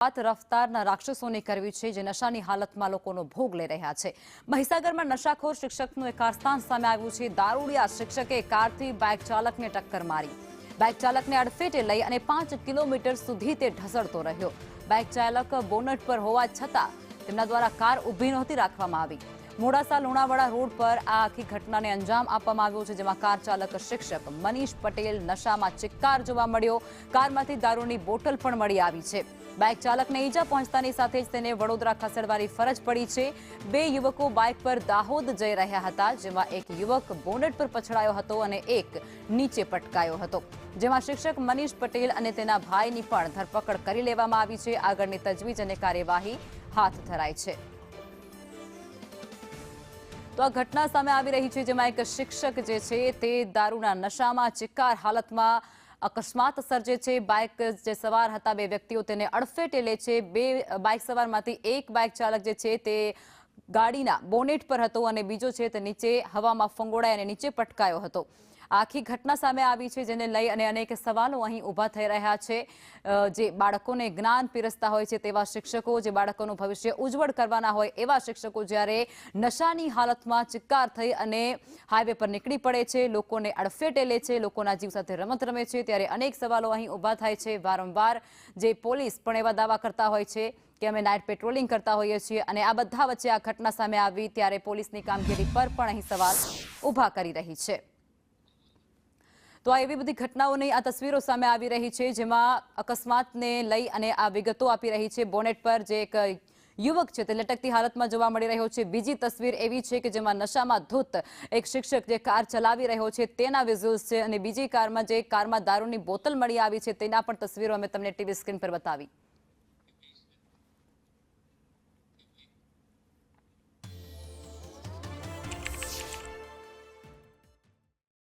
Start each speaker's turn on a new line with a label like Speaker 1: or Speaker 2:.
Speaker 1: રફતારના રાક્ષસોને કરવી છે જે નશાની હાલતમાં લોકોનો ભોગ લઈ રહ્યા છે। મહીસાગરમાં નશાખોર શિક્ષકનું એક કારસ્તાન સામે આવ્યું છે। દારૂડિયા શિક્ષકે કારથી બાઇક ચાલકને ટક્કર મારી। બાઇક ચાલકને અડફેટે લઈ અને 5 કિલોમીટર સુધી તે ઢસડતો રહ્યો। બાઇક ચાલક બોનટ પર હોવા છતાં તેમના દ્વારા કાર ઊભી નહોતી રાખવામાં આવી। મોડાસા લુણાવાડા રોડ પર આ આખી ઘટનાને અંજામ આપવામાં આવ્યો છે, જેમાં કાર ચાલક શિક્ષક મનીષ પટેલ નશામાં ચિક્કાર જોવા મળ્યો। કારમાંથી દારૂની બોટલ પણ મળી આવી છે। બાઇક ચાલકને ઈજા પહોંચતાની સાથે જ તેને વડોદરા ખસેડવાની ફરજ પડી છે। 2 યુવકો બાઇક પર દાહોદ જઈ રહ્યા હતા, જેમાં એક યુવક બોનટ પર પછડાયો હતો અને એક નીચે પટકાયો હતો, જેમાં શિક્ષક મનીષ પટેલ અને તેના ભાઈની પણ ધરપકડ કરી લેવામાં આવી છે। આગળની તજવીજ અને કાર્યવાહી હાથ ધરાઈ છે। તો આ ઘટના સામે આવી રહી છે, જેમાં એક શિક્ષક જે છે તે દારૂના નશામાં ચિક્કાર હાલતમાં અકસ્માત સર્જે છે। બાઇક જે સવાર હતા 2 વ્યક્તિઓ તેને અડફેટે લે છે। 2 બાઇક સવારમાંથી એક બાઇક ચાલક જે છે તે ગાડીના બોનેટ પર હતો અને બીજો છે તે નીચે હવામાં ફંગોળાઈ અને નીચે પટકાયો હતો। આખી ઘટના સામે આવી છે, જેને લઈ અને અનેક સવાલો અહીં ઊભા થઈ રહ્યા છે। જે બાળકોને જ્ઞાન પીરસતા હોય છે તેવા શિક્ષકો, જે બાળકોનું ભવિષ્ય ઉજ્જવળ કરવાના હોય એવા શિક્ષકો જ્યારે નશાની હાલતમાં ચિક્કાર થઈ અને હાઈવે પર નીકળી પડે છે, લોકોને અડફેટે લે છે, લોકોના જીવ સાથે રમત રમે છે, ત્યારે અનેક સવાલો અહીં ઊભા થાય છે। વારંવાર જે પોલીસ પણ એવા દાવા કરતા હોય છે કે અમે નાઇટ પેટ્રોલિંગ કરતા હોઈએ છીએ, અને આ બધા વચ્ચે આ ઘટના સામે આવી ત્યારે પોલીસની કામગીરી પર પણ અહીં સવાલ ઊભા કરી રહી છે। તો આ એવી બધી ઘટનાઓની આ તસવીરો સામે આવી રહી છે, જેમાં અકસ્માતને લઈ અને આ વિગતો આપી રહી છે। બોનેટ પર જે એક યુવક છે તે લટકતી હાલતમાં જોવા મળી રહ્યો છે। બીજી તસવીર એવી છે કે જેમાં નશામાં ધૂત એક શિક્ષક જે કાર ચલાવી રહ્યો છે તેના વિઝ્યુઅલ્સ છે, અને બીજી કારમાં દારૂની બોટલ મળી આવી છે તેના પણ તસવીરો અમે તમને ટીવી સ્ક્રીન પર બતાવી।